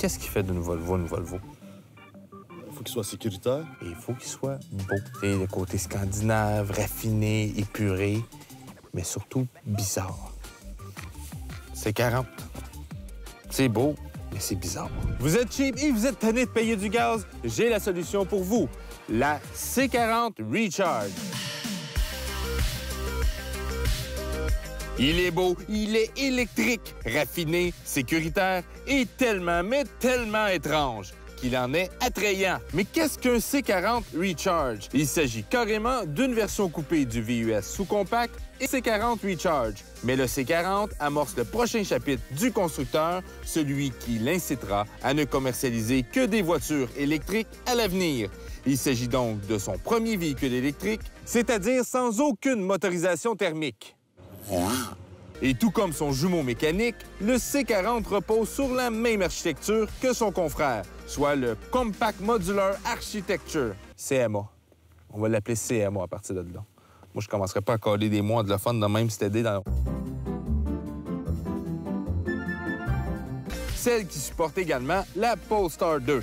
Qu'est-ce qui fait d'une Volvo une Volvo? Il faut qu'il soit sécuritaire. Et il faut qu'il soit beau. C'est le côté scandinave, raffiné, épuré, mais surtout bizarre. C'est 40. C'est beau, mais c'est bizarre. Vous êtes cheap et vous êtes tanné de payer du gaz? J'ai la solution pour vous. La C40 Recharge. Il est beau, il est électrique, raffiné, sécuritaire et tellement, mais tellement étrange qu'il en est attrayant. Mais qu'est-ce qu'un C40 Recharge? Il s'agit carrément d'une version coupée du VUS sous-compact et C40 Recharge. Mais le C40 amorce le prochain chapitre du constructeur, celui qui l'incitera à ne commercialiser que des voitures électriques à l'avenir. Il s'agit donc de son premier véhicule électrique, c'est-à-dire sans aucune motorisation thermique. Et tout comme son jumeau mécanique, le C40 repose sur la même architecture que son confrère, soit le Compact Modular Architecture, CMA. On va l'appeler CMA à partir de là. Moi, je commencerai pas à coller des mots de le fun de même stédé dans... Celle qui supporte également la Polestar 2.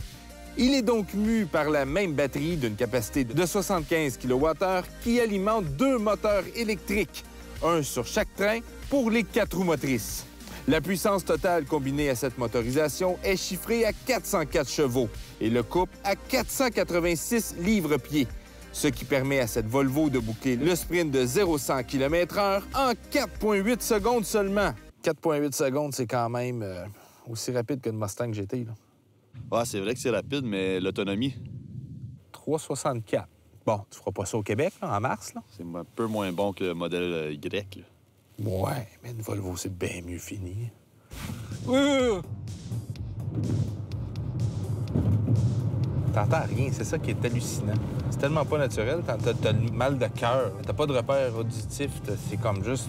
Il est donc mû par la même batterie d'une capacité de 75 kWh qui alimente 2 moteurs électriques, un sur chaque train pour les 4 roues motrices. La puissance totale combinée à cette motorisation est chiffrée à 404 chevaux et le couple à 486 livres-pieds, ce qui permet à cette Volvo de boucler le sprint de 0-100 km/h en 4,8 secondes seulement. 4,8 secondes, c'est quand même aussi rapide que le Mustang GT. Là. Ah, c'est vrai que c'est rapide, mais l'autonomie? 3,64. Bon, tu feras pas ça au Québec, là, en mars, là? C'est un peu moins bon que le modèle Y, là. Ouais, mais une Volvo, c'est bien mieux fini. T'entends rien, c'est ça qui est hallucinant. C'est tellement pas naturel, t'as le mal de cœur, t'as pas de repère auditif, c'est comme juste...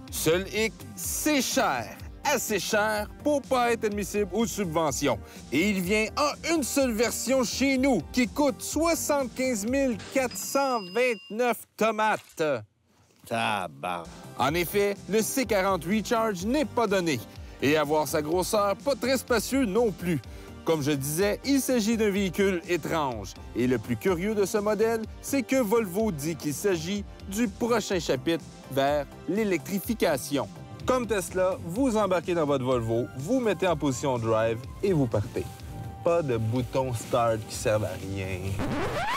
Seul hic, c'est cher. Assez cher pour pas être admissible aux subventions. Et il vient en une seule version chez nous qui coûte 75 429 tomates. Tabarnak. En effet, le C40 Recharge n'est pas donné. Et avoir sa grosseur, pas très spacieux non plus. Comme je disais, il s'agit d'un véhicule étrange. Et le plus curieux de ce modèle, c'est que Volvo dit qu'il s'agit du prochain chapitre vers l'électrification. Comme Tesla, vous embarquez dans votre Volvo, vous mettez en position drive et vous partez. Pas de bouton start qui servent à rien.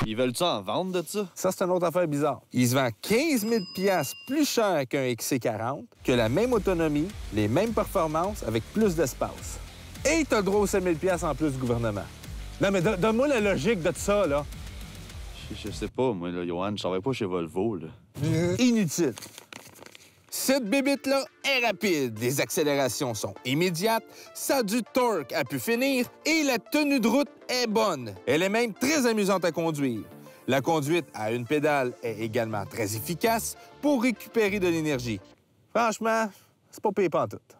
Ils veulent-tu en vendre de ça? Ça, c'est une autre affaire bizarre. Il se vend 15 000 $ plus cher qu'un XC40, que la même autonomie, les mêmes performances, avec plus d'espace. Et t'as le droit aux 7 000 $ en plus du gouvernement. Non, mais donne-moi la logique de ça, là. Je sais pas, moi, là, Johan, je travaille pas chez Volvo, là. Inutile. Cette bébite-là est rapide, les accélérations sont immédiates, ça a du torque à pu finir et la tenue de route est bonne. Elle est même très amusante à conduire. La conduite à une pédale est également très efficace pour récupérer de l'énergie. Franchement, c'est pas payé pantoute.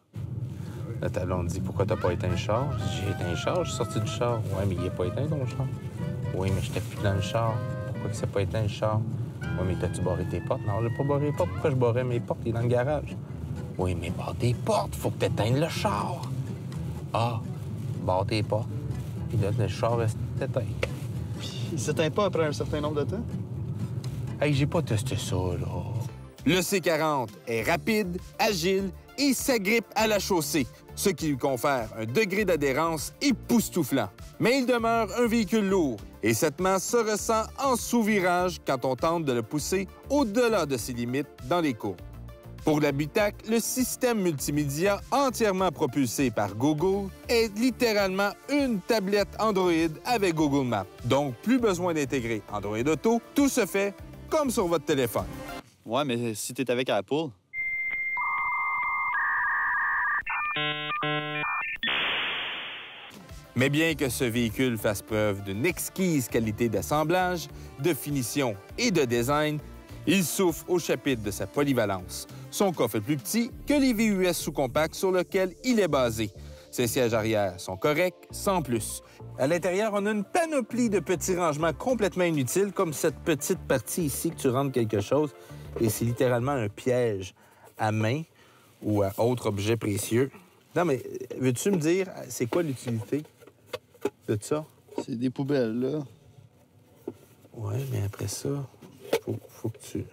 Le talon dit « Pourquoi t'as pas éteint le char? » J'ai éteint le char, je suis sorti du char. « Ouais, mais il est pas éteint ton char. »« Oui, mais j'étais plus dans le char. Pourquoi il s'est pas éteint le char? » « Oui, mais t'as-tu barré tes portes? » « Non, j'ai pas barré les portes. Pourquoi je barrais mes portes? Il est dans le garage. »« Oui, mais barre tes portes. Faut que t'éteignes le char. »« Ah, barre tes portes. » Puis là, le char reste éteint. Il s'éteint pas après un certain nombre de temps? Hey, j'ai pas testé ça, là. Le C40 est rapide, agile et s'agrippe à la chaussée, ce qui lui confère un degré d'adhérence époustouflant. Mais il demeure un véhicule lourd et cette masse se ressent en sous-virage quand on tente de le pousser au-delà de ses limites dans les courbes. Pour l'habitacle, le système multimédia entièrement propulsé par Google est littéralement une tablette Android avec Google Maps. Donc, plus besoin d'intégrer Android Auto, tout se fait comme sur votre téléphone. Ouais, mais si t'es avec Apple... Mais bien que ce véhicule fasse preuve d'une exquise qualité d'assemblage, de finition et de design, il souffre au chapitre de sa polyvalence. Son coffre est plus petit que les VUS sous-compacts sur lesquels il est basé. Ses sièges arrière sont corrects, sans plus. À l'intérieur, on a une panoplie de petits rangements complètement inutiles, comme cette petite partie ici que tu rentres quelque chose, et c'est littéralement un piège à main ou à autre objet précieux. Non, mais veux-tu me dire, c'est quoi l'utilité de ça? C'est des poubelles, là. Ouais, mais après ça, faut que tu...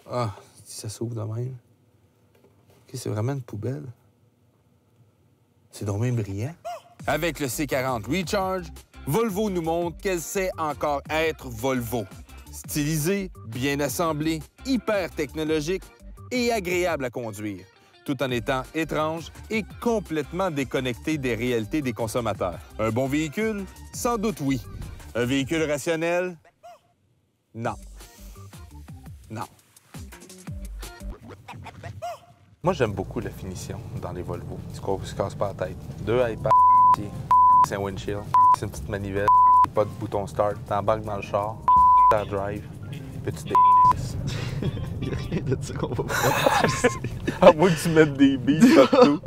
Ah, si ça s'ouvre de même. OK, c'est vraiment une poubelle. C'est donc bien brillant. Avec le C40 Recharge, Volvo nous montre qu'elle sait encore être Volvo. Stylisée, bien assemblée, hyper technologique et agréable à conduire, tout en étant étrange et complètement déconnectée des réalités des consommateurs. Un bon véhicule? Sans doute oui. Un véhicule rationnel? Non. Non. Moi, j'aime beaucoup la finition dans les Volvo. Tu ne se casses pas la tête. 2 iPads, c'est un windshield, c'est une petite manivelle, pas de bouton start, t'embarques dans le char, t'as drive, petit Il n'y a rien de ça qu'on va faire. À moins que tu mettes des billes partout.